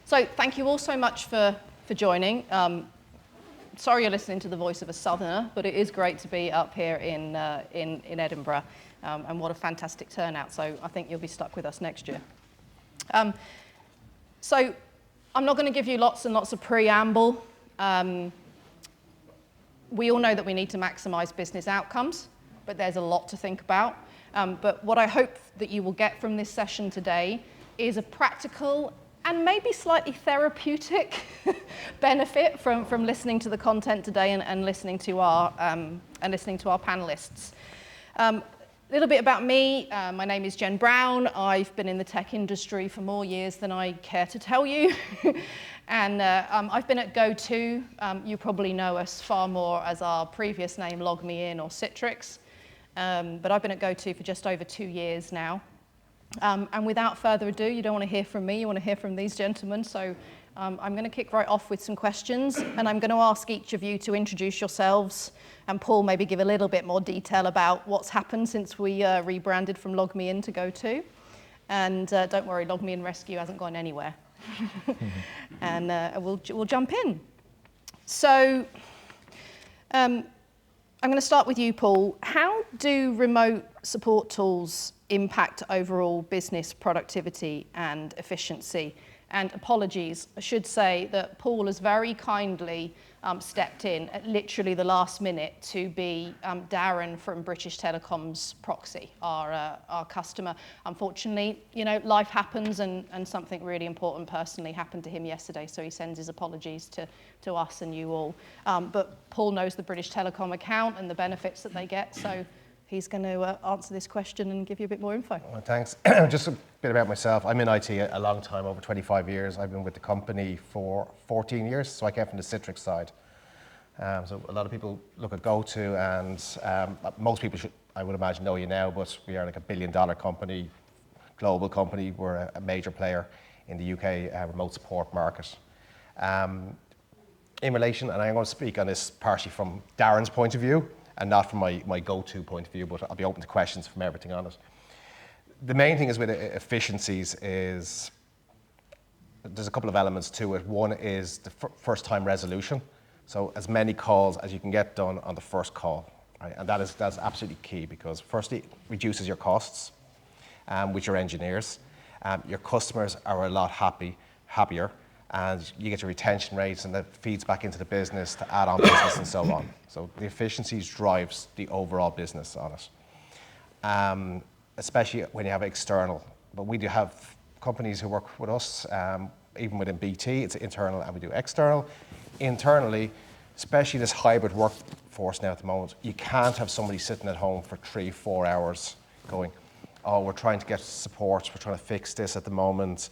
So thank you all so much for joining. Sorry you're listening to the voice of a southerner, but it is great to be up here in Edinburgh, and what a fantastic turnout. So I think you'll be stuck with us next year. So I'm not going to give you lots and lots of preamble. We all know that we need to maximize business outcomes, but there's a lot to think about. But what I hope that you will get from this session today is a practical and maybe slightly therapeutic benefit from listening to the content today and listening to our panelists. A little bit about me. My name is Jen Brown. I've been in the tech industry for more years than I care to tell you. And I've been at GoTo. You probably know us far more as our previous name, LogMeIn or Citrix. But I've been at GoTo for just over 2 years now. And without further ado, you don't want to hear from me, you want to hear from these gentlemen. So I'm going to kick right off with some questions, and I'm going to ask each of you to introduce yourselves, and Paul maybe give a little bit more detail about what's happened since we rebranded from LogMeIn to GoTo. And don't worry, LogMeIn Rescue hasn't gone anywhere. And we'll jump in. So I'm going to start with you, Paul. How do remote support tools impact overall business productivity and efficiency? And apologies, I should say that Paul has very kindly stepped in at literally the last minute to be Darren from British Telecom's proxy, our customer. Unfortunately, you know, life happens, and something really important personally happened to him yesterday, so he sends his apologies to us and you all. But Paul knows the British Telecom account and the benefits that they get, so he's going to answer this question and give you a bit more info. Well, thanks. Just a bit about myself. I'm in IT a long time, over 25 years. I've been with the company for 14 years, so I came from the Citrix side. So a lot of people look at GoTo, and most people should, I would imagine, know you now, but we are like $1 billion company, global company. We're a major player in the UK remote support market. In relation, and I'm going to speak on this partially from Darren's point of view, and not from my GoTo point of view, but I'll be open to questions from everything on it. The main thing is with efficiencies is there's a couple of elements to it. One is the first time resolution. So as many calls as you can get done on the first call, right? And that's absolutely key, because firstly, it reduces your costs with your engineers. Your customers are a lot happier, and you get your retention rates, and that feeds back into the business to add on business and so on. So the efficiencies drives the overall business on it, especially when you have external. But we do have companies who work with us, even within BT, it's internal and we do external. Internally, especially this hybrid workforce now at the moment, you can't have somebody sitting at home for 3-4 hours going, oh, we're trying to get support, we're trying to fix this at the moment.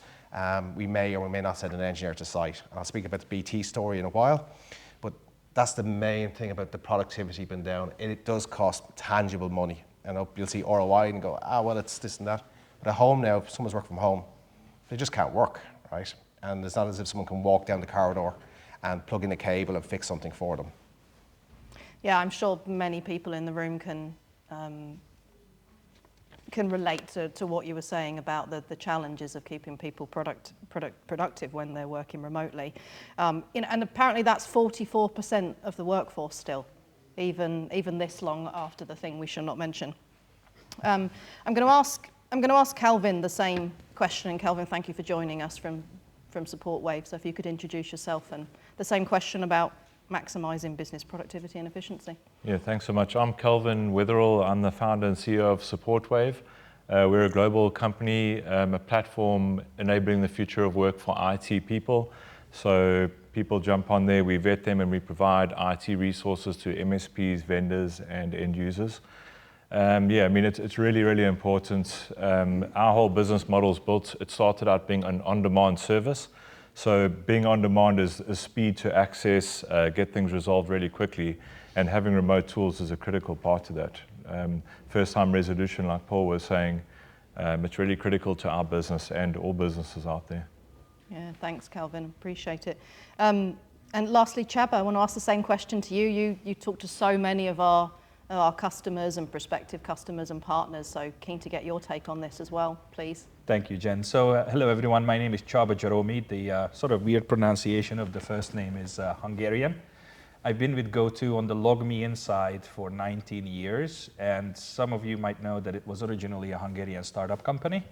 We may or we may not send an engineer to site. I'll speak about the BT story in a while, but that's the main thing about the productivity being down. It does cost tangible money. And you'll see ROI and go, well, it's this and that. But at home now, if someone's working from home, they just can't work, right? And it's not as if someone can walk down the corridor and plug in a cable and fix something for them. Yeah, I'm sure many people in the room can relate to what you were saying about the challenges of keeping people productive when they're working remotely. And apparently that's 44% of the workforce still, even this long after the thing we shall not mention. I'm going to ask Kelvin the same question, and Kelvin, thank you for joining us from Supportwave. So if you could introduce yourself, and the same question about maximising business productivity and efficiency. Yeah, thanks so much. I'm Kelvin Wetherill. I'm the founder and CEO of Supportwave. We're a global company, a platform enabling the future of work for IT people. So people jump on there, we vet them, and we provide IT resources to MSPs, vendors, and end users. I mean, it's really, really important. Our whole business model is built, it started out being an on-demand service. So being on demand is speed to access, get things resolved really quickly, and having remote tools is a critical part of that. First time resolution, like Paul was saying, it's really critical to our business and all businesses out there. Yeah, thanks, Kelvin, appreciate it. And lastly, Csaba, I want to ask the same question to you. You talk to so many of our our customers and prospective customers and partners. So keen to get your take on this as well, please. Thank you, Jen. So hello, everyone. My name is Csaba Jaromi. The sort of weird pronunciation of the first name is Hungarian. I've been with GoTo on the LogMeIn side for 19 years, and some of you might know that it was originally a Hungarian startup company,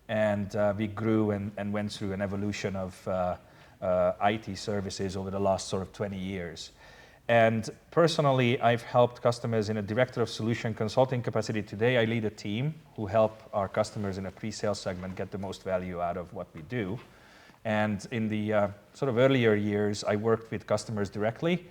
and we grew and went through an evolution of IT services over the last sort of 20 years. And personally, I've helped customers in a director of solution consulting capacity. Today, I lead a team who help our customers in a pre-sale segment get the most value out of what we do. And in the sort of earlier years, I worked with customers directly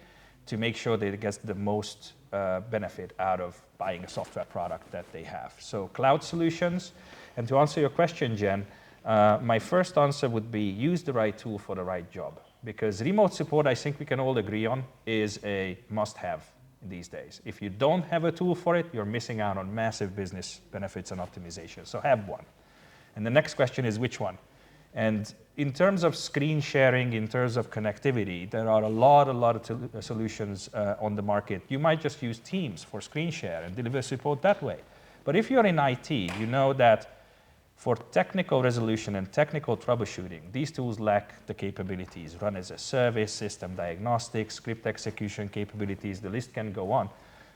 to make sure they get the most benefit out of buying a software product that they have. So cloud solutions. And to answer your question, Jen, my first answer would be use the right tool for the right job. Because remote support, I think we can all agree on, is a must-have these days. If you don't have a tool for it, you're missing out on massive business benefits and optimization. So have one. And the next question is which one? And in terms of screen sharing, in terms of connectivity, there are a lot of solutions on the market. You might just use Teams for screen share and deliver support that way. But if you're in IT, you know that for technical resolution and technical troubleshooting, these tools lack the capabilities. Run as a service, system diagnostics, script execution capabilities, the list can go on.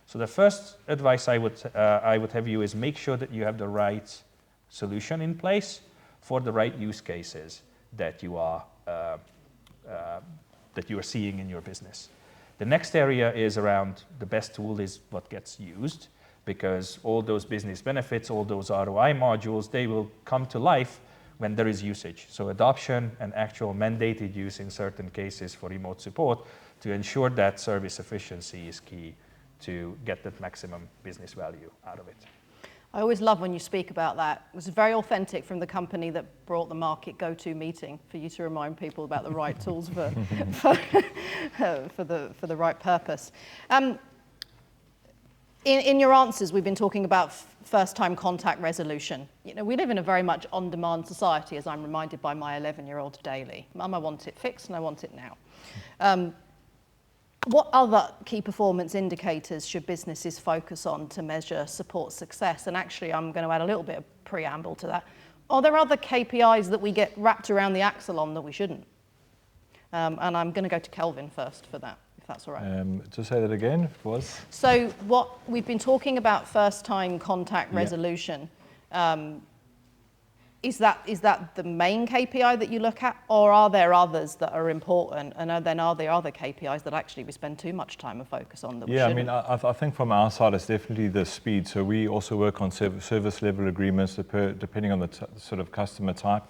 So the first advice I would have you is make sure that you have the right solution in place for the right use cases that you are seeing in your business. The next area is around the best tool is what gets used, because all those business benefits, all those ROI modules, they will come to life when there is usage. So adoption and actual mandated use in certain cases for remote support to ensure that service efficiency is key to get that maximum business value out of it. I always love when you speak about that. It was very authentic from the company that brought the market GoTo meeting for you to remind people about the right tools for the right purpose. In your answers, we've been talking about first-time contact resolution. You know, we live in a very much on-demand society, as I'm reminded by my 11-year-old daily. Mum, I want it fixed and I want it now. What other key performance indicators should businesses focus on to measure support success? And actually, I'm going to add a little bit of preamble to that. Are there other KPIs that we get wrapped around the axle on that we shouldn't? And I'm going to go to Kelvin first for that, if that's all right. To say that again, it was? So what we've been talking about first-time contact resolution. Is that the main KPI that you look at, or are there others that are important? And then are there other KPIs that actually we spend too much time and focus on that we shouldn't? I mean, I think from our side, it's definitely the speed. So we also work on service level agreements depending on the sort of customer type.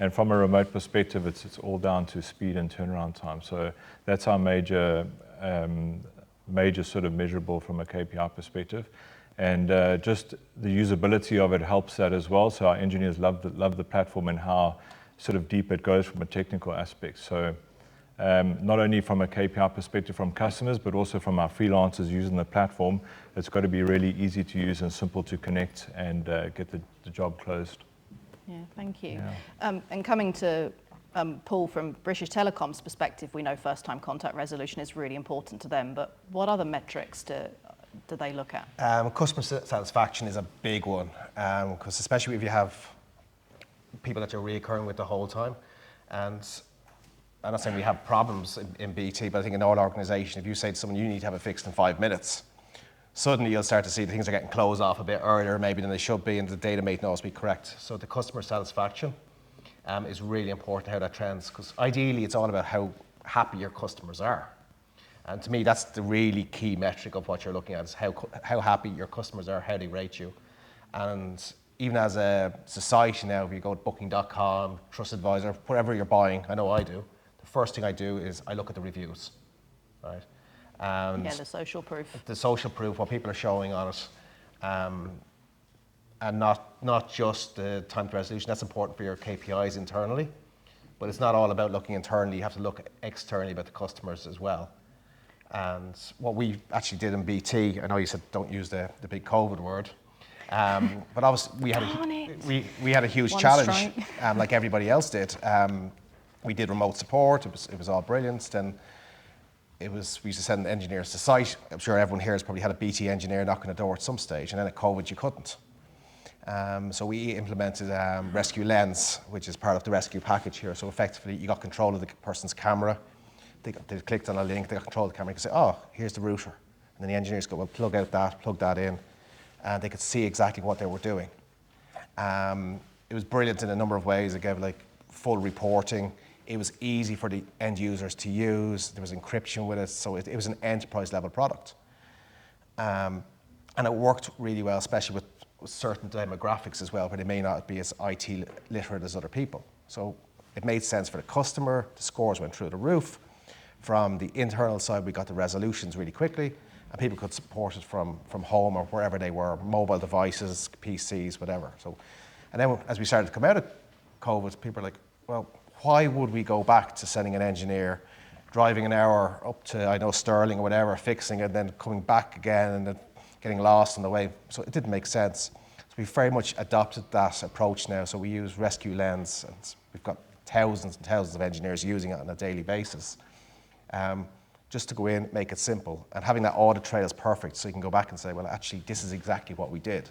And from a remote perspective, it's all down to speed and turnaround time. So that's our major sort of measurable from a KPI perspective. And just the usability of it helps that as well. So our engineers love the platform and how sort of deep it goes from a technical aspect. So not only from a KPI perspective from customers, but also from our freelancers using the platform, it's got to be really easy to use and simple to connect and get the job closed. Yeah, thank you. Yeah. And coming to Paul, from British Telecom's perspective, we know first-time contact resolution is really important to them, but what other metrics do they look at? Customer satisfaction is a big one, because especially if you have people that you're reoccurring with the whole time. And I'm not saying we have problems in BT, but I think in all organisations, if you say to someone you need to have it fixed in 5 minutes, suddenly you'll start to see that things are getting closed off a bit earlier maybe than they should be, and the data may not always be correct. So the customer satisfaction is really important, how that trends, because ideally it's all about how happy your customers are. And to me, that's the really key metric of what you're looking at, is how happy your customers are, how they rate you. And even as a society now, if you go to booking.com, TrustAdvisor, whatever you're buying, I know I do, the first thing I do is I look at the reviews, right? And the social proof. The social proof, what people are showing on it. And not just the time to resolution. That's important for your KPIs internally, but it's not all about looking internally. You have to look externally about the customers as well. And what we actually did in BT, I know you said don't use the big COVID word, but obviously we had a huge challenge, like everybody else did. We did remote support. It was all brilliant. Then we used to send engineers to site. I'm sure everyone here has probably had a BT engineer knocking the door at some stage, and then at COVID you couldn't. So we implemented Rescue Lens, which is part of the rescue package here. So effectively you got control of the person's camera. They clicked on a link, they got control of the camera, you could say, oh, here's the router. And then the engineers go, well, plug out that, plug that in, and they could see exactly what they were doing. It was brilliant in a number of ways. It gave like full reporting. It was easy for the end users to use. There was encryption with it, so it was an enterprise level product. And it worked really well, especially with certain demographics as well, where they may not be as IT literate as other people. So it made sense for the customer. The scores went through the roof. From the internal side, we got the resolutions really quickly, and people could support it from home or wherever they were, mobile devices, PCs, whatever. So, and then as we started to come out of COVID, people were like, well, why would we go back to sending an engineer, driving an hour up to, I know, Stirling or whatever, fixing it, and then coming back again and then getting lost on the way? So it didn't make sense. So we very much adopted that approach now. So we use Rescue Lens, and we've got thousands and thousands of engineers using it on a daily basis. Just to go in, make it simple. And having that audit trail is perfect, so you can go back and say, well, actually, this is exactly what we did.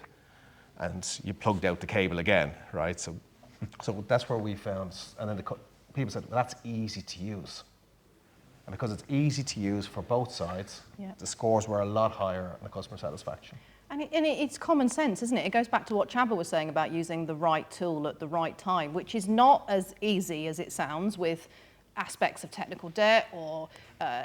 And you plugged out the cable again, right? So that's where we found, and then people said, well, that's easy to use. And because it's easy to use for both sides, the scores were a lot higher on the customer satisfaction. And it's common sense, isn't it? It goes back to what Csaba was saying about using the right tool at the right time, which is not as easy as it sounds with aspects of technical debt or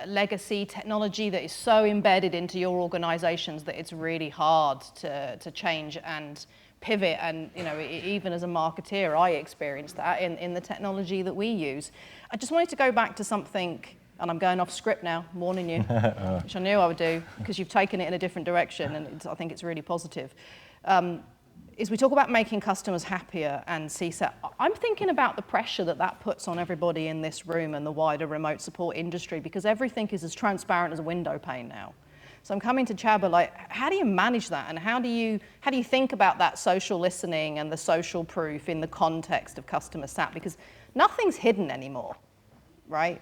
legacy technology that is so embedded into your organizations that it's really hard to change and pivot. And even as a marketeer, I experienced that in the technology that we use. I just wanted to go back to something, and I'm going off script now, warning you, which I knew I would do because you've taken it in a different direction, and I think it's really positive. Is we talk about making customers happier and CSAT. I'm thinking about the pressure that puts on everybody in this room and the wider remote support industry, because everything is as transparent as a window pane now. So I'm coming to Csaba, like, how do you manage that, and how do you think about that social listening and the social proof in the context of customer sat? Because nothing's hidden anymore, right?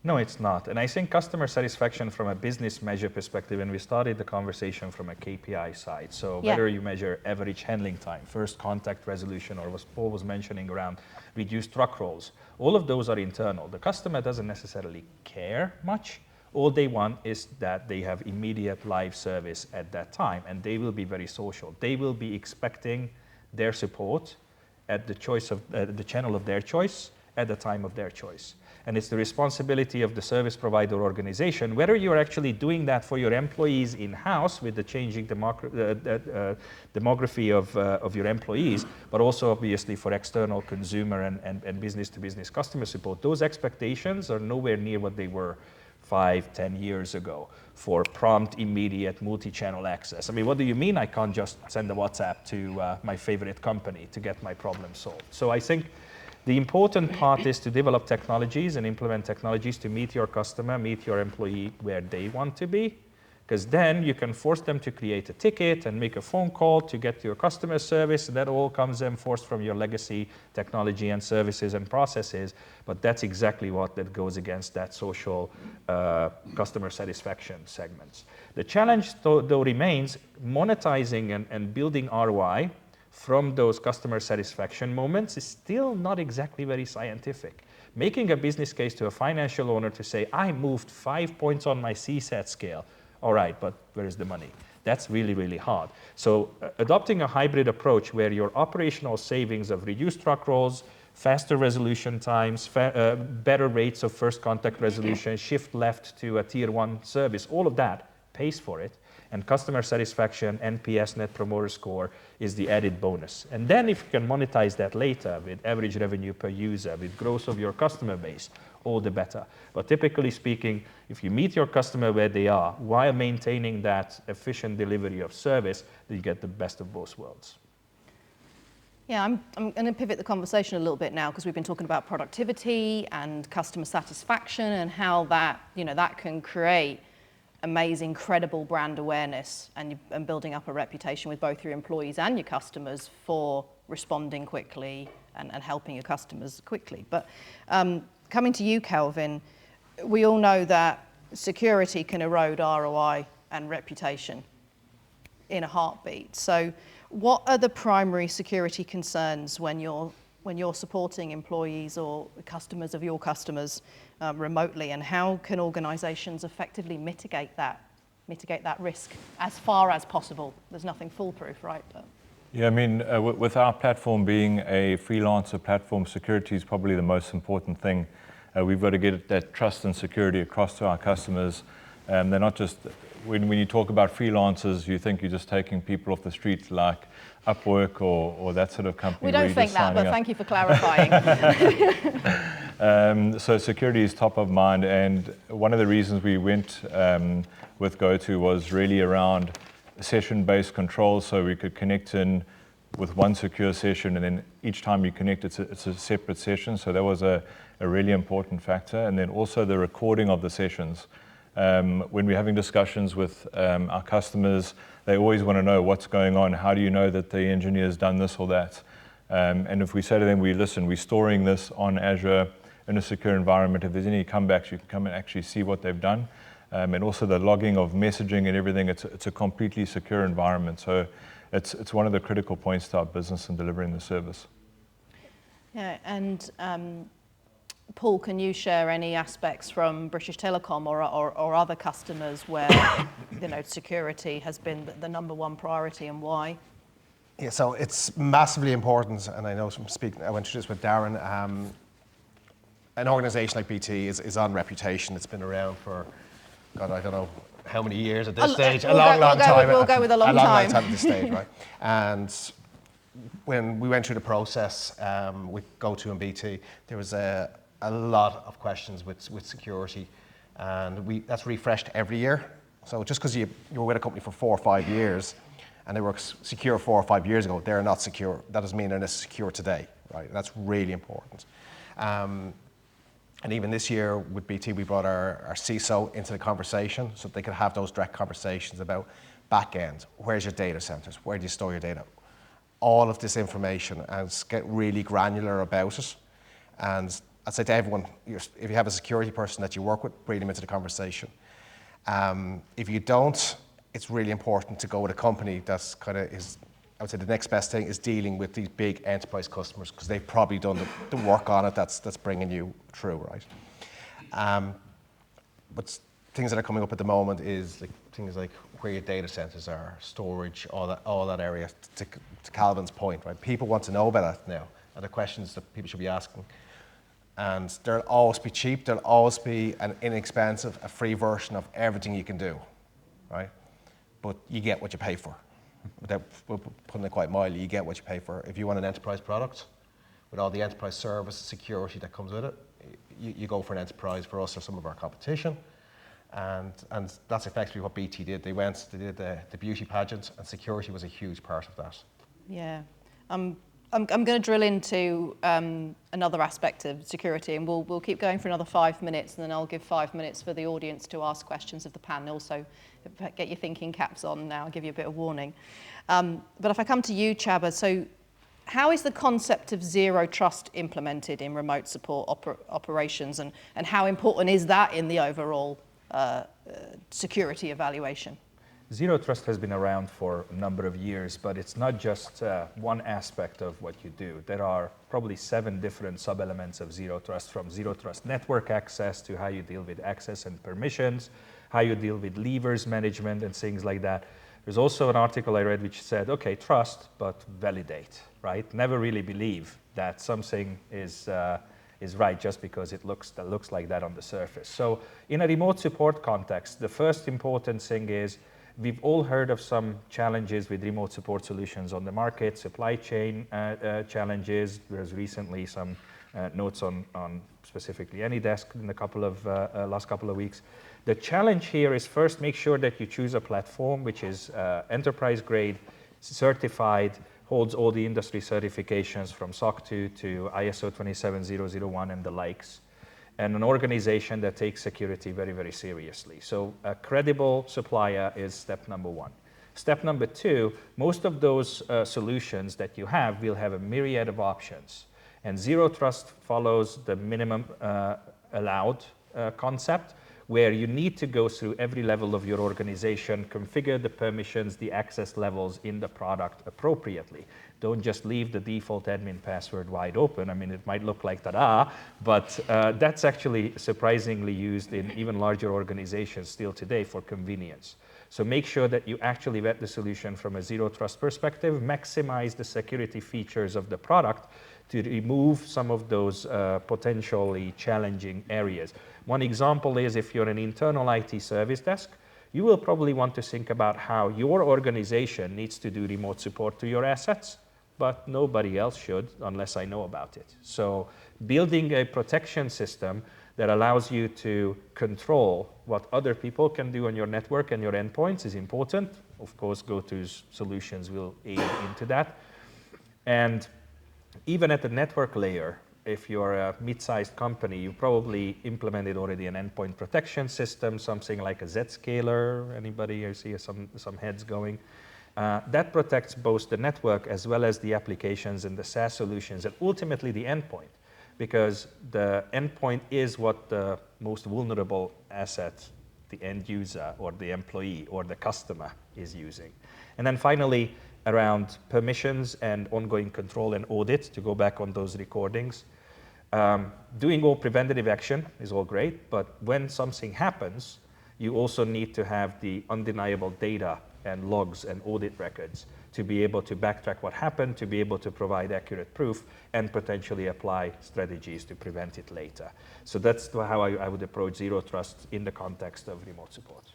No, it's not. And I think customer satisfaction from a business measure perspective, and we started the conversation from a KPI side. So whether you measure average handling time, first contact resolution, or what Paul was mentioning around reduced truck rolls, all of those are internal. The customer doesn't necessarily care much. All they want is that they have immediate live service at that time, and they will be very social. They will be expecting their support at the choice of the channel of their choice at the time of their choice. And it's the responsibility of the service provider organization, whether you're actually doing that for your employees in-house with the changing demography of your employees, but also obviously for external consumer and business-to-business customer support. Those expectations are nowhere near what they were 5-10 years ago for prompt, immediate, multi-channel access. I mean, what do you mean I can't just send a WhatsApp to my favorite company to get my problem solved? So I think the important part is to develop technologies and implement technologies to meet your customer, meet your employee where they want to be, because then you can force them to create a ticket and make a phone call to get to your customer service. That all comes enforced from your legacy technology and services and processes, but that's exactly what that goes against that social customer satisfaction segments. The challenge though remains monetizing and building ROI from those customer satisfaction moments is still not exactly very scientific. Making a business case to a financial owner to say, I moved 5 points on my CSAT scale. All right, but where is the money? That's really, really hard. So adopting a hybrid approach where your operational savings of reduced truck rolls, faster resolution times, better rates of first contact resolution, shift left to a tier 1 service, all of that pays for it. And customer satisfaction, NPS, Net Promoter Score, is the added bonus. And then if you can monetize that later with average revenue per user, with growth of your customer base, all the better. But typically speaking, if you meet your customer where they are, while maintaining that efficient delivery of service, you get the best of both worlds. Yeah, I'm going to pivot the conversation a little bit now, because we've been talking about productivity and customer satisfaction and how that, that can create amazing, credible brand awareness and building up a reputation with both your employees and your customers for responding quickly and helping your customers quickly. But coming to you, Kelvin, we all know that security can erode ROI and reputation in a heartbeat. So what are the primary security concerns when you're supporting employees or customers of your customers remotely, and how can organizations effectively mitigate that risk as far as possible? There's nothing foolproof, right? But Yeah, I mean, with our platform being a freelancer platform, security is probably the most important thing. We've got to get that trust and security across to our customers. They're not just, when you talk about freelancers, you think you're just taking people off the street like Upwork or that sort of company. we don't think that, but thank you for clarifying. So security is top of mind, and one of the reasons we went with GoTo was really around session-based control, so we could connect in with one secure session, and then each time you connect, it's a separate session. So that was a really important factor. And then also the recording of the sessions. When we're having discussions with our customers, they always want to know what's going on. How do you know that the engineer's done this or that? And if we say to them, we're storing this on Azure in a secure environment. If there's any comebacks, you can come and actually see what they've done. And also the logging of messaging and everything, it's a completely secure environment. So it's one of the critical points to our business in delivering the service. Yeah, and Paul, can you share any aspects from British Telecom or other customers where security has been the number one priority, and why? Yeah, so it's massively important, and I know from speaking, I went through this with Darren. An organisation like BT is on reputation. It's been around for, God, I don't know how many years at this stage. A long time. We'll go with a long time. At this stage, right? And when we went through the process with GoTo and BT, there was a lot of questions with security, and that's refreshed every year. So just because you were with a company for 4 or 5 years and they were secure 4 or 5 years ago, they're not secure. That doesn't mean they're not secure today, right? And that's really important. And even this year with BT, we brought our CISO into the conversation so that they could have those direct conversations about back end. Where's your data centers? Where do you store your data? All of this information, and get really granular about it. And I'd say to everyone, if you have a security person that you work with, bring them into the conversation. If you don't, it's really important to go with a company that's kind of I would say the next best thing is dealing with these big enterprise customers, because they've probably done the work on it that's bringing you through, right? But things that are coming up at the moment is things like where your data centers are, storage, all that area. To Kelvin's point, right? People want to know about that now, and the questions that people should be asking. And there'll always be cheap, there'll always be an inexpensive, a free version of everything you can do, right? But you get what you pay for. Without putting it quite mildly, you get what you pay for. If you want an enterprise product, with all the enterprise service security that comes with it, you go for an enterprise for us or some of our competition. And that's effectively what BT did. They did the beauty pageant, and security was a huge part of that. Yeah. I'm going to drill into another aspect of security, and we'll keep going for another 5 minutes, and then I'll give 5 minutes for the audience to ask questions of the panel. So get your thinking caps on now. I'll give you a bit of warning. But if I come to you, Csaba, so how is the concept of zero trust implemented in remote support operations, and how important is that in the overall security evaluation? Zero trust has been around for a number of years, but it's not just one aspect of what you do. There are probably 7 different sub-elements of zero trust, from zero trust network access to how you deal with access and permissions, how you deal with levers management and things like that. There's also an article I read which said, okay, trust, but validate, right? Never really believe that something is right just because it looks like that on the surface. So in a remote support context, the first important thing is, we've all heard of some challenges with remote support solutions on the market, supply chain challenges. There's recently some notes on specifically AnyDesk in the last couple of weeks. The challenge here is, first, make sure that you choose a platform which is enterprise grade, certified, holds all the industry certifications from SOC 2 to ISO 27001 and the likes, and an organization that takes security very, very seriously. So a credible supplier is step number 1. Step number 2, most of those solutions that you have will have a myriad of options. And zero trust follows the minimum allowed concept, where you need to go through every level of your organization, configure the permissions, the access levels in the product appropriately. Don't just leave the default admin password wide open. I mean, it might look like ta-da, but that's actually surprisingly used in even larger organizations still today for convenience. So make sure that you actually vet the solution from a zero trust perspective, maximize the security features of the product to remove some of those potentially challenging areas. One example is if you're an internal IT service desk, you will probably want to think about how your organization needs to do remote support to your assets, but nobody else should unless I know about it. So building a protection system that allows you to control what other people can do on your network and your endpoints is important. Of course, GoTo's solutions will aid into that. And even at the network layer, if you're a mid-sized company, you probably implemented already an endpoint protection system, something like a Zscaler. Anybody? I see some heads going. That protects both the network as well as the applications and the SaaS solutions, and ultimately the endpoint, because the endpoint is what the most vulnerable asset the end user or the employee or the customer is using. And then finally, around permissions and ongoing control and audit, to go back on those recordings. Doing all preventative action is all great, but when something happens, you also need to have the undeniable data and logs and audit records to be able to backtrack what happened, to be able to provide accurate proof, and potentially apply strategies to prevent it later. So that's how I would approach zero trust in the context of remote support.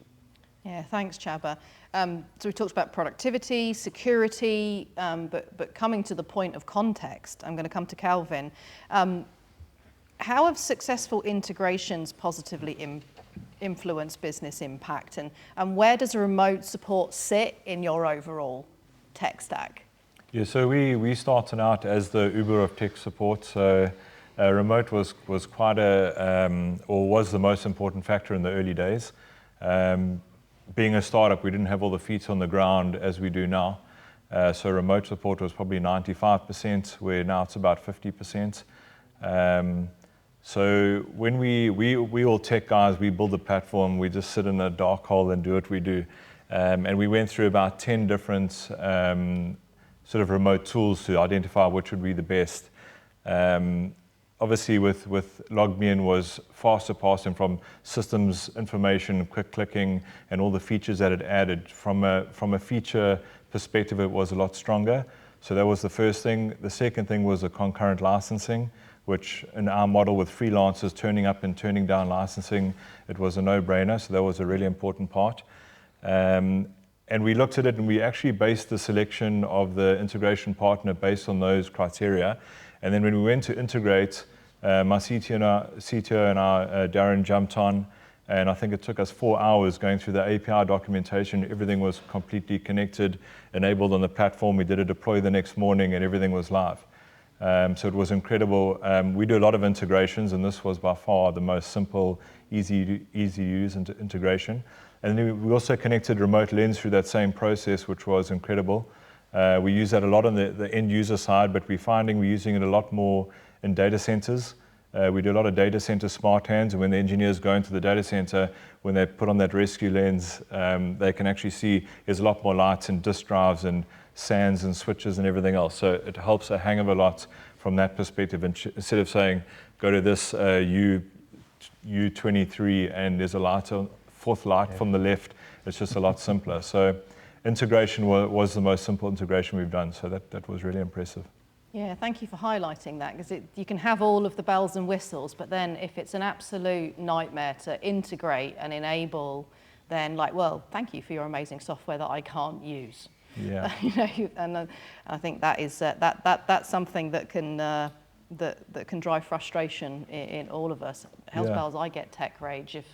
Yeah, thanks, Csaba. So we talked about productivity, security, but coming to the point of context, I'm going to come to Kelvin. How have successful integrations positively influenced business impact, and where does remote support sit in your overall tech stack? Yeah, so we started out as the Uber of tech support. So remote was quite or was the most important factor in the early days. Being a startup, we didn't have all the feet on the ground as we do now. So remote support was probably 95%, where now it's about 50%. So when we all tech guys, we build a platform, we just sit in a dark hole and do what we do. And we went through about 10 different sort of remote tools to identify which would be the best. Obviously with LogMeIn was far surpassing from systems information, quick clicking, and all the features that it added. From a feature perspective, it was a lot stronger. So that was the first thing. The second thing was the concurrent licensing, which in our model with freelancers turning up and turning down licensing, it was a no-brainer. So that was a really important part. And we looked at it and we actually based the selection of the integration partner based on those criteria. And then when we went to integrate, my CTO and I, Darren, jumped on, and I think it took us 4 hours going through the API documentation. Everything was completely connected, enabled on the platform. We did a deploy the next morning, and everything was live. So it was incredible. We do a lot of integrations, and this was by far the most simple, easy to use integration. And then we also connected Remote Lens through that same process, which was incredible. We use that a lot on the end user side, but we're finding we're using it a lot more in data centers. We do a lot of data center smart hands, and when the engineers go into the data center, when they put on that rescue lens, they can actually see there's a lot more lights and disk drives and SANs and switches and everything else. So it helps a hang of a lot from that perspective. And instead of saying, go to this U23 and there's a fourth light from the left, it's just a lot simpler. So integration was the most simple integration we've done. So that was really impressive. Yeah, thank you for highlighting that, because you can have all of the bells and whistles, but then if it's an absolute nightmare to integrate and enable, then well, thank you for your amazing software that I can't use. Yeah. And I think that is that's something that can that can drive frustration in all of us. Hell's bells, I get tech rage if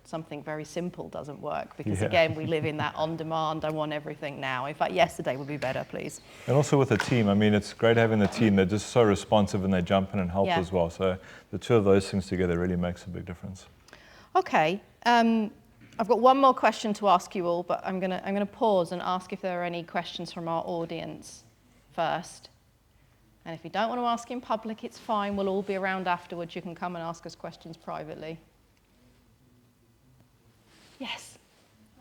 something very simple doesn't work, because again, we live in that on demand. I want everything now. In fact, yesterday would be better, please. And also with the team, I mean, it's great having the team. They're just so responsive and they jump in and help as well. So the two of those things together really makes a big difference. Okay. I've got one more question to ask you all, but I'm gonna pause and ask if there are any questions from our audience first. And if you don't want to ask in public, it's fine. We'll all be around afterwards. You can come and ask us questions privately. Yes.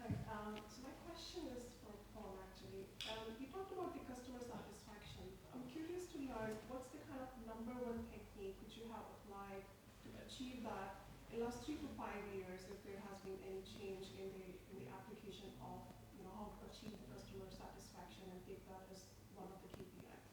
Hi. So my question is for Paul, actually. You talked about the customer satisfaction. I'm curious to learn what's the kind of number one technique which you have applied to achieve that in the last 3 to 5 years, if there has been any change in the application of how to achieve the customer satisfaction and take that as one of the KPIs.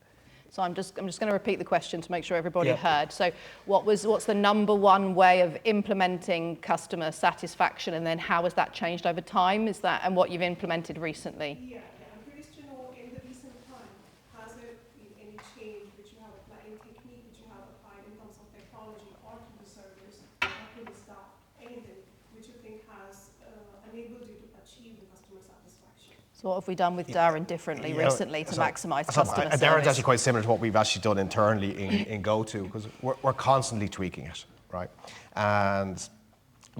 So I'm just going to repeat the question to make sure everybody heard. So what's the number one way of implementing customer satisfaction, and then how has that changed over time? Is that and what you've implemented recently? Yeah. I'm curious to know in the recent time, has there been any change which you have applied, any technique which you have applied in terms of technology or to the servers or to the staff, anything which you think has enabled you to achieve the customer satisfaction? So what have we done with Darren differently recently to maximise customer service? Darren's actually quite similar to what we've actually done internally in GoTo, because we're constantly tweaking it, right? And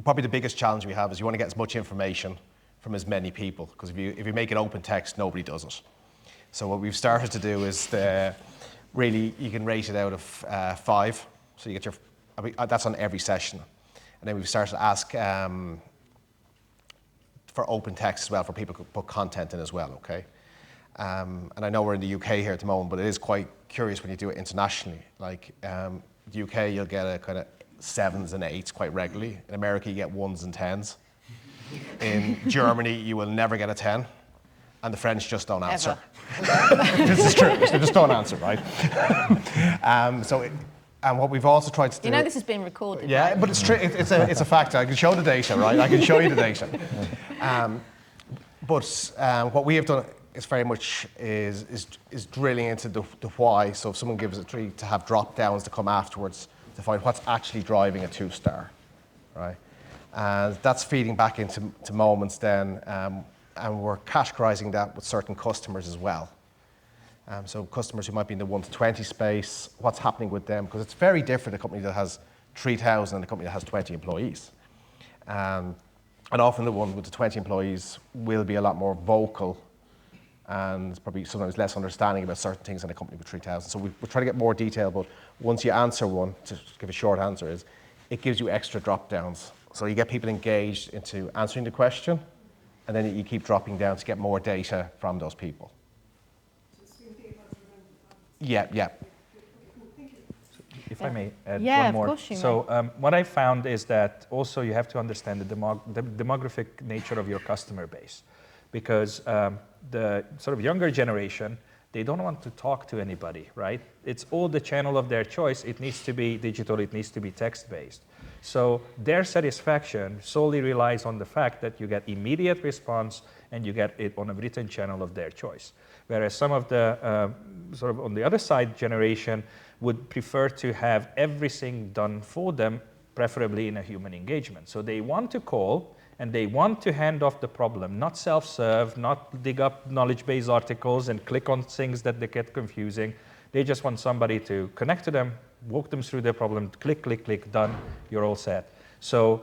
probably the biggest challenge we have is you want to get as much information from as many people, because if you make it open text, nobody does it. So what we've started to do is really you can rate it out of 5. So you get that's on every session. And then we've started to ask for open text as well, for people to put content in as well, okay? And I know we're in the UK here at the moment, but it is quite curious when you do it internationally. Like the UK, you'll get a kind of 7s and 8s quite regularly. In America, you get 1s and 10s. In Germany, you will never get a 10. And the French just don't answer. This is true, they just don't answer, right? And what we've also tried to do... You know this is being recorded, Yeah, right? but it's true. It's a fact. I can show the data, right? I can show you the data. But what we have done is very much is drilling into the why. So if someone gives a 3, to have drop downs to come afterwards to find what's actually driving a 2-star, right? And that's feeding back into moments then, and we're categorizing that with certain customers as well. So customers who might be in the 1 to 20 space, what's happening with them? Because it's very different, a company that has 3,000 and a company that has 20 employees. And often the one with the 20 employees will be a lot more vocal and probably sometimes less understanding about certain things than a company with 3,000. So we're trying to get more detail, but once you answer one, to give a short answer, is it gives you extra drop downs. So you get people engaged into answering the question, and then you keep dropping down to get more data from those people. Yeah. If I may add Yeah, one more. of course you may. So what I found is that also you have to understand the demographic nature of your customer base, because the sort of younger generation, they don't want to talk to anybody, right? It's all the channel of their choice. It needs to be digital. It needs to be text-based. So their satisfaction solely relies on the fact that you get immediate response and you get it on a written channel of their choice. Whereas some of the sort of on the other side generation would prefer to have everything done for them, preferably in a human engagement. So they want to call and they want to hand off the problem, not self-serve, not dig up knowledge base articles and click on things that they get confusing. They just want somebody to connect to them, walk them through their problem, click, click, click, done, you're all set. So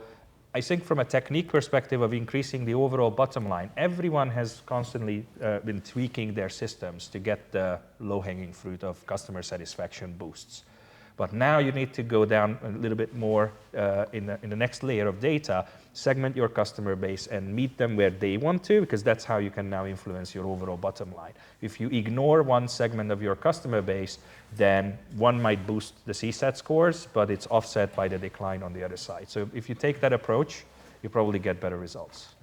I think from a technique perspective of increasing the overall bottom line, everyone has constantly been tweaking their systems to get the low-hanging fruit of customer satisfaction boosts. But now you need to go down a little bit more in the next layer of data, segment your customer base and meet them where they want to, because that's how you can now influence your overall bottom line. If you ignore one segment of your customer base, then one might boost the CSAT scores, but it's offset by the decline on the other side. So if you take that approach, you probably get better results.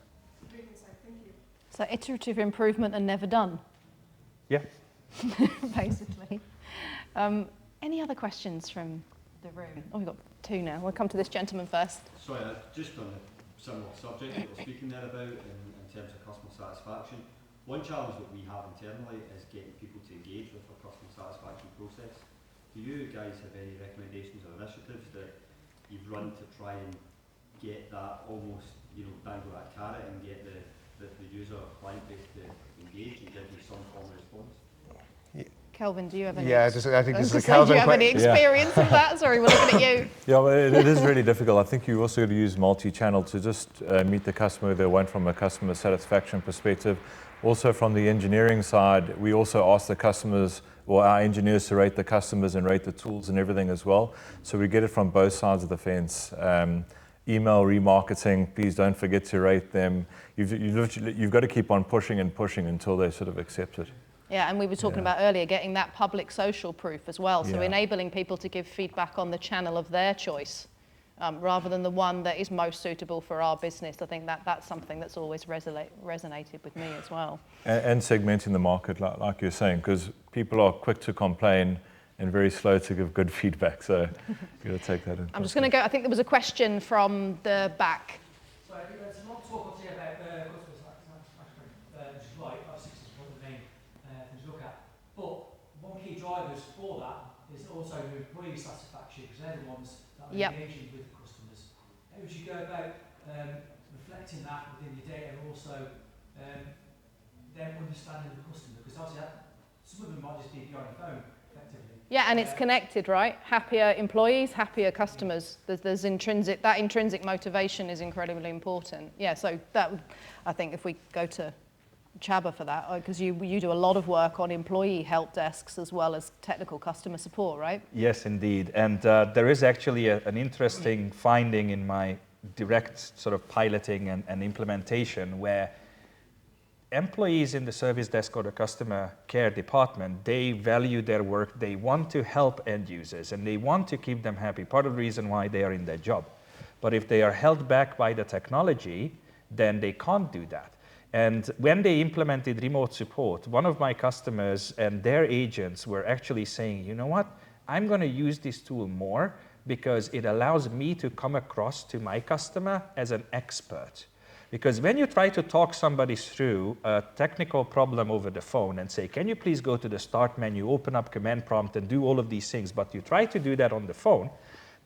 Great insight. Thank you. So iterative improvement and never done, Yeah. basically. Any other questions from the room? Oh, we've got 2 now. We'll come to this gentleman first. Sorry, just on a similar subject that we're speaking there about in terms of customer satisfaction. One challenge that we have internally is getting people to engage with our customer satisfaction process. Do you guys have any recommendations or initiatives that you've run to try and get that almost, dangle that carrot and get the user or client base to engage and give you some form of response? Kelvin, do you have any? Yeah, I think this is a Do Kelvin you have any question. experience of that? Sorry, we're looking at you. Yeah, well, it is really difficult. I think you also got to use multi-channel to just meet the customer where they want from a customer satisfaction perspective. Also from the engineering side, we also ask the customers or our engineers to rate the customers and rate the tools and everything as well. So we get it from both sides of the fence. email remarketing, please don't forget to rate them. You've got to keep on pushing and pushing until they sort of accept it. Yeah, and we were talking about earlier, getting that public social proof as well. So Yeah. enabling people to give feedback on the channel of their choice, rather than the one that is most suitable for our business. I think that's something that's always resonated with me as well. And segmenting the market, like you're saying, because people are quick to complain and very slow to give good feedback. So you've got to take that in. I'm just going to go, I think there was a question from the back. So there's a lot of talk obviously about customer satisfaction, which is right, I think is one of the main things to look at. But one key drivers for that is also the employee satisfaction, because they're the ones that are engaging with the customers. How would you go about reflecting that within your data and also them understanding the customer? Because obviously some of them might just be on the phone, effectively. Yeah, and it's connected, right? Happier employees, happier customers. There's intrinsic motivation is incredibly important. Yeah, so that would, I think if we go to Csaba for that, because you do a lot of work on employee help desks as well as technical customer support, right? Yes, indeed. And there is actually an interesting finding in my direct sort of piloting and implementation where employees in the service desk or the customer care department, they value their work, they want to help end users, and they want to keep them happy. Part of the reason why they are in their job. But if they are held back by the technology, then they can't do that. And when they implemented remote support, one of my customers and their agents were actually saying, you know what, I'm going to use this tool more because it allows me to come across to my customer as an expert. Because when you try to talk somebody through a technical problem over the phone and say, can you please go to the start menu, open up command prompt and do all of these things, but you try to do that on the phone,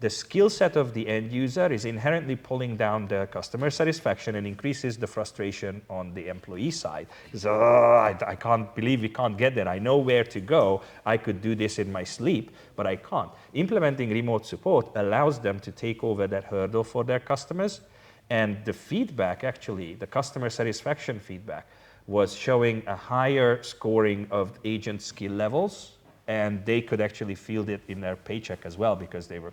the skill set of the end user is inherently pulling down the customer satisfaction and increases the frustration on the employee side. So, I can't believe we can't get there. I know where to go. I could do this in my sleep, but I can't. Implementing remote support allows them to take over that hurdle for their customers. And the feedback, actually, the customer satisfaction feedback, was showing a higher scoring of agent skill levels, and they could actually feel it in their paycheck as well because they were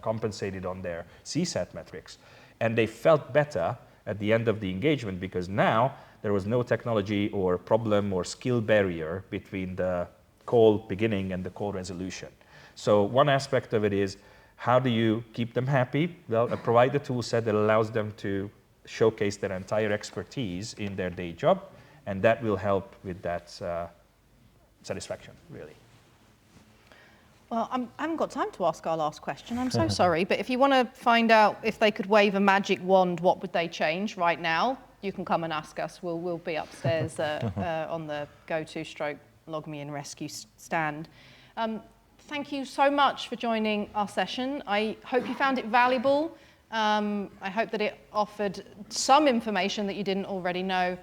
compensated on their CSAT metrics. And they felt better at the end of the engagement because now there was no technology or problem or skill barrier between the call beginning and the call resolution. So one aspect of it is, how do you keep them happy? Well, provide a tool set that allows them to showcase their entire expertise in their day job, and that will help with that satisfaction, really. Well, I haven't got time to ask our last question. I'm so sorry. But if you want to find out if they could wave a magic wand, what would they change right now, you can come and ask us. We'll be upstairs on the GoTo LogMeIn rescue stand. Thank you so much for joining our session. I hope you found it valuable. I hope that it offered some information that you didn't already know.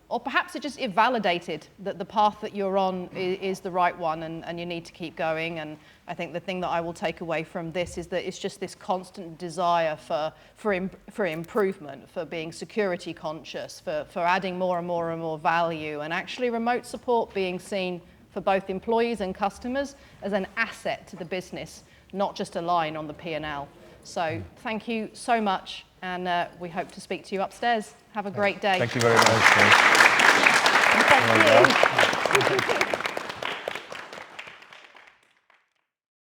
Or perhaps it validated that the path that you're on is the right one and you need to keep going. And I think the thing that I will take away from this is that it's just this constant desire for improvement, for being security conscious, for adding more and more and more value, and actually remote support being seen for both employees and customers as an asset to the business, not just a line on the P&L. So thank you so much, and we hope to speak to you upstairs. Have a great day. Thank you very much. Thank you.